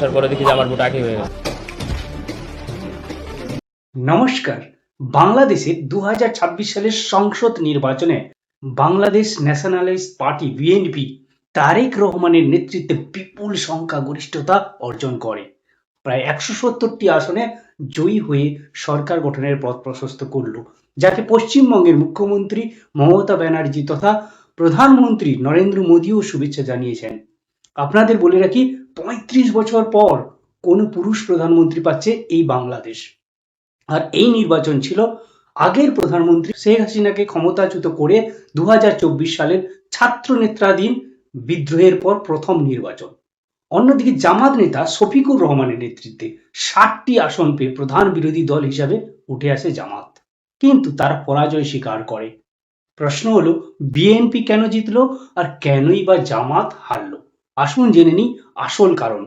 আসার পরে দেখি যে আমার ভোট আগে হয়ে গেছে। নমস্কার। বাংলাদেশের 2026 সালের সংসদ নির্বাচনে Bangladesh nationalist party BNP Tarique রহমানের নেতৃত্বে বিপুল সংখ্যাগরিষ্ঠতা অর্জন করে। প্রায় 170টি আসনে জয়ী হয়ে সরকার গঠনের পথ প্রশস্ত করল, যাকে পশ্চিমবঙ্গের মুখ্যমন্ত্রী মমতা ব্যানার্জি তথা প্রধানমন্ত্রী নরেন্দ্র মোদীও শুভেচ্ছা জানিয়েছেন। আপনাদের বলে রাখি, 35 বছর পর কোনো পুরুষ প্রধানমন্ত্রী পাচ্ছে এই বাংলাদেশ। আর এই নির্বাচন ছিল আগের প্রধানমন্ত্রী শেখ হাসিনাকে ক্ষমতাচ্যুত করে 2024 সালের ছাত্র নেত্রাধীন বিদ্রোহের পর প্রথম নির্বাচন। অন্যদিকে জামাত নেতা শফিকুর রহমানের নেতৃত্বে 60টি আসন পেয়ে প্রধান বিরোধী দল হিসাবে উঠে আসে জামাত, কিন্তু তারা পরাজয় স্বীকার করে। প্রশ্ন হলো, বিএনপি কেন জিতলো আর কেনই বা জামাত হারলো? আসুন জেনে নিই আসল কারণ।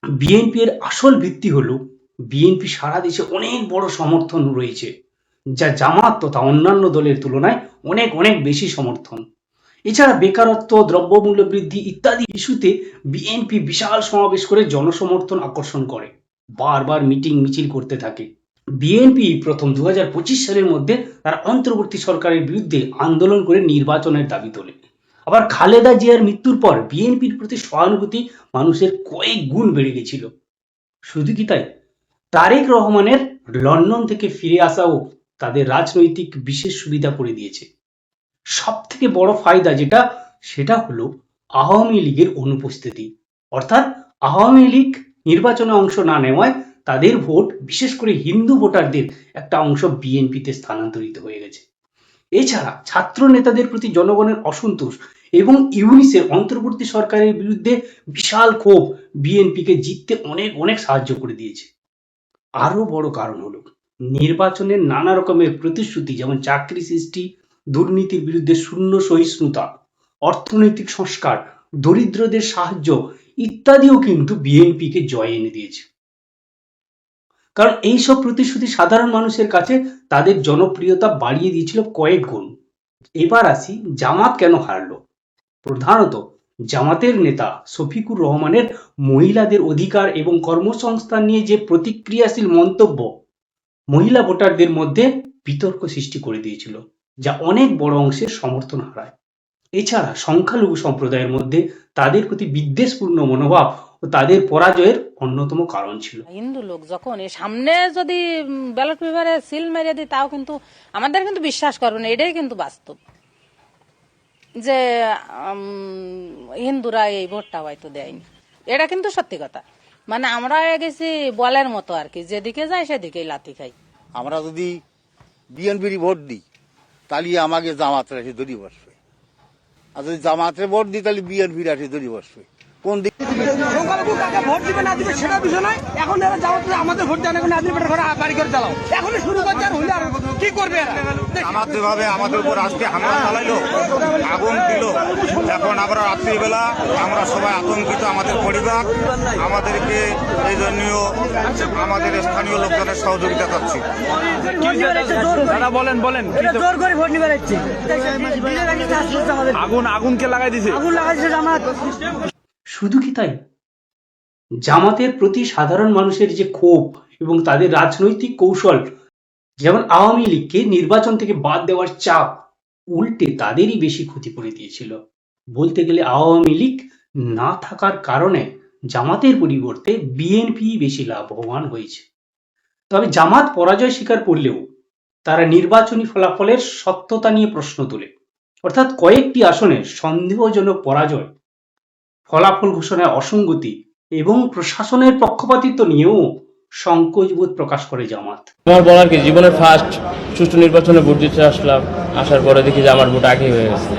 বিএনপি এর আসল ভিত্তি হলো, বিএনপি সারা দেশে অনেক বড় সমর্থন রয়েছে, যা জামাত তথা অন্যান্য দলের তুলনায় অনেক অনেক বেশি সমর্থন। এছাড়া বেকারত্ব, দ্রব্যমূল্য বৃদ্ধি ইত্যাদি ইস্যুতে বিএনপি বিশাল সমাবেশ করে জনসমর্থন আকর্ষণ করে, বারবার মিটিং মিছিল করতে থাকে। বিএনপি প্রথম 2025 সালের মধ্যে তারা অন্তর্বর্তী সরকারের বিরুদ্ধে আন্দোলন করে নির্বাচনের দাবি তোলে। আবার খালেদা জিয়ার মৃত্যুর পর বিএনপির প্রতি সহানুভূতি মানুষের কয়েক গুণ বেড়ে গেছিল। শুধু কি তাই, তারেক রহমানের লন্ডন থেকে ফিরে আসাও তাদের রাজনৈতিক বিশেষ সুবিধা করে দিয়েছে। সব থেকে বড় ফায়দা সেটা হলো আওয়ামী লীগের অনুপস্থিতি। অর্থাৎ আওয়ামী লীগ নির্বাচনে অংশ না নেওয়ায় তাদের ভোট, বিশেষ করে হিন্দু ভোটারদের একটা অংশ বিএনপিতে স্থানান্তরিত হয়ে গেছে। এছাড়া ছাত্র নেতাদের প্রতি জনগণের অসন্তোষ এবং ইউনিসের অন্তর্বর্তী সরকারের বিরুদ্ধে বিশাল ক্ষোভ বিএনপিকে জিততে অনেক অনেক সাহায্য করে দিয়েছে। আরো বড় কারণ হলো নির্বাচনের নানা রকমের প্রতিশ্রুতি, যেমন চাকরি সৃষ্টি, দুর্নীতির বিরুদ্ধে শূন্য সহিষ্ণুতা, অর্থনৈতিক সংস্কার, দরিদ্রদের সাহায্য ইত্যাদিও কিন্তু বিএনপিকে জয় এনে দিয়েছে। কারণ এইসব প্রতিশ্রুতি সাধারণ মানুষের কাছে তাদের জনপ্রিয়তা বাড়িয়ে দিয়েছিল কয়েক গুণ। এবার আসি জামাত কেন হারলো। প্রধানত জামাতের নেতা শফিকুর রহমানের মহিলাদের অধিকার এবং কর্মসংস্থান নিয়ে যে প্রতিক্রিয়াশীল মন্তব্য মহিলা ভোটারদের মধ্যে বিতর্ক সৃষ্টি করে দিয়েছিল, যা অনেক বড় অংশের সমর্থন হারায়। এছাড়া সংখ্যালঘু সম্প্রদায়ের মধ্যে তাদের প্রতি বিদ্বেষপূর্ণ মনোভাব ও তাদের পরাজয়ের অন্যতম কারণ ছিল। হিন্দু লোক যখন সামনে যদি ব্যালট পেপারে সিল মেরে দিই, তাও কিন্তু আমাদের কিন্তু বিশ্বাস করবে না। এটাই কিন্তু বাস্তব যে হিন্দুরা এই ভোটটা হয়তো দেয়নি, এটা কিন্তু সত্যি কথা। মানে আমরা গেছি বলের মতো আর কি, যেদিকে যাই সেদিকেই লাথি খাই। আমরা যদি বিএনপির ভোট দিই তাহলে আমাকে জামাতের রাশি দড়ি বসবে, আর যদি জামাতের ভোট দিই তাহলে বিএনপির রাশি দড়ি বসবে। কোন দিক ভোট দিবে না দিবে সেটা বিষয় নয়। এখন এরা জামাতে আমাদের ভোট দেয় না, বাড়ি করে চালাও এখনই শুরু করছে, আর হইলে আর কি করবে এরা? জামাত যেভাবে আমাদের উপর আজকে হামলা চালাইলো, আগুন দিল, এখন আমরা রাত্রিবেলা আমরা সবাই আতঙ্কিত, আমাদের পরিবার, আমাদেরকে এই জন্য আমাদের স্থানীয় লোকজনের সহযোগিতা চাচ্ছি। বলেন জোর করে ভোট নিবে যাচ্ছে, আগুনকে লাগাই দিছে, আগুন লাগাইছে জামাত। শুধু কি তাই, জামাতের প্রতি সাধারণ মানুষের যে ক্ষোভ এবং তাদের রাজনৈতিক কৌশল, যেমন আওয়ামী লীগকে নির্বাচন থেকে বাদ দেওয়ার চাপ, উল্টে তাদেরই বেশি ক্ষতি করে দিয়েছিল। বলতে গেলে আওয়ামী লীগ না থাকার কারণে জামাতের পরিবর্তে বিএনপি বেশি লাভবান হয়েছে। তবে জামাত পরাজয় স্বীকার করলেও তারা নির্বাচনী ফলাফলের সত্যতা নিয়ে প্রশ্ন তোলে। অর্থাৎ কয়েকটি আসনে সন্দেহজনক পরাজয়, ফলাফল ঘোষণায় অসঙ্গতি এবং প্রশাসনের পক্ষপাতিত্ব নিয়েও সংকোচবোধ প্রকাশ করে জামাত। আমার বলার কি, জীবনের ফার্স্ট সুষ্ঠু নির্বাচনে ভোট দিতে আসলাম, আসার পরে দেখি যে আমার ভোট আগে হয়ে গেছে।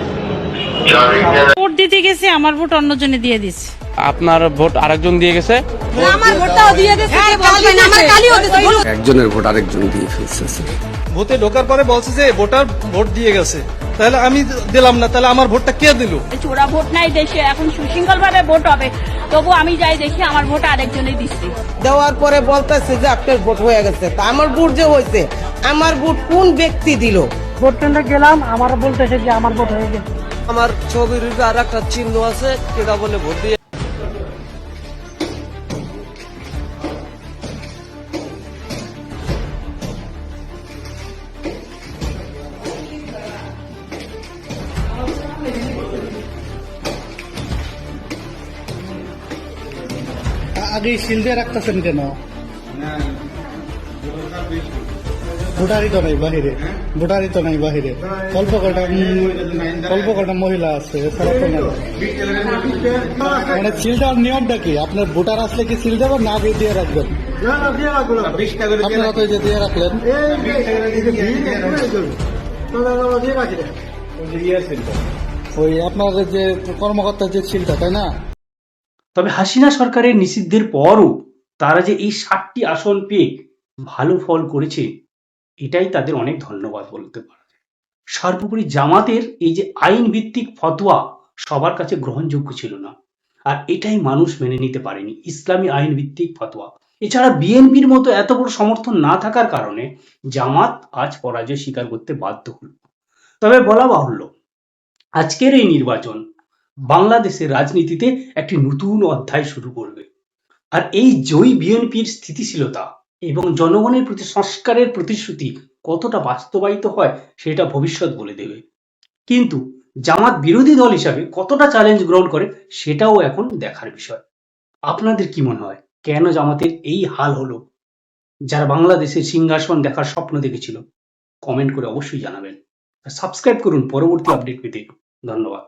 ভোট দিতে গেছি, আমার ভোট অন্যজনে দিয়ে দিচ্ছে। আপনার ভোট আরেকজন দিয়ে গেছে, আমার ভোটটাও দিয়ে দিচ্ছে, আমার কালিও দিচ্ছে। একজনের ভোট আরেকজন দিয়ে ফেলছে। ভোটে ঢোকার পরে বলছে যে ভোটার ভোট দিয়ে গেছে, তাহলে আমি দিলাম না, তাহলে আমার ভোটটা কে দিল? চোরা ভোট নাই দেশে, এখন সুশৃঙ্খল ভাবে ভোট হবে, তবু আমি যাই দেখি আমার ভোট আরেকজনে দিচ্ছে। দেওয়ার পরে বলতেছে যে আপনার ভোট হয়ে গেছে, তা আমার ভোট যে হয়েছে, আমার ভোট কোন ব্যক্তি দিল? ভোট কেন্দ্রে গেলাম, আমার বলতেছে যে আমার ভোট হয়ে গেছে। আমার ছবির আর একটা চিহ্ন আছে, কেটা বলে ভোট দিয়ে আগেই সিল দিয়ে রাখতেছেন কেন? ভোটারই তো নাই বাহিরে, ভোটারই তো নাই বাহিরে, অল্প কটা মহিলা আছে, এছাড়া তো নাই। মানে সিল দেওয়ার নিয়মটা কি? আপনার ভোটার আসলে কি সিল দেবেন না আগে দিয়ে রাখবেন? আপনারা তো এই যে দিয়ে রাখলেন। ওই আপনার যে কর্মকর্তার যে সিলটা, তাই না? তবে হাসিনা সরকারের নিষিদ্ধের পরও তারা যে এই 60টি আসন পেয়ে ভালো ফল করেছে, এটাই তাদের অনেক ধন্যবাদ বলতে পারে। সর্বোপরি জামাতের এই যে আইন ভিত্তিক ফতোয়া সবার কাছে গ্রহণযোগ্য ছিল না, আর এটাই মানুষ মেনে নিতে পারেনি, ইসলামী আইন ভিত্তিক ফতোয়া। এছাড়া বিএনপির মতো এত বড় সমর্থন না থাকার কারণে জামাত আজ পরাজয় স্বীকার করতে বাধ্য হল। তবে বলা বাহুল্য, আজকের এই নির্বাচন বাংলাদেশের রাজনীতিতে একটি নতুন অধ্যায় শুরু করবে। আর এই জয়ী বিএনপির স্থিতিশীলতা এবং জনগণের প্রতি সংস্কারের প্রতিশ্রুতি কতটা বাস্তবায়িত হয় সেটা ভবিষ্যৎ বলে দেবে। কিন্তু জামাত বিরোধী দল হিসাবে কতটা চ্যালেঞ্জ গ্রহণ করে সেটাও এখন দেখার বিষয়। আপনাদের কি মনে হয়, কেন জামাতের এই হাল হলো? যারা বাংলাদেশের সিংহাসন দেখার স্বপ্ন দেখেছিল, কমেন্ট করে অবশ্যই জানাবেন। সাবস্ক্রাইব করুন পরবর্তী আপডেট পেতে। ধন্যবাদ।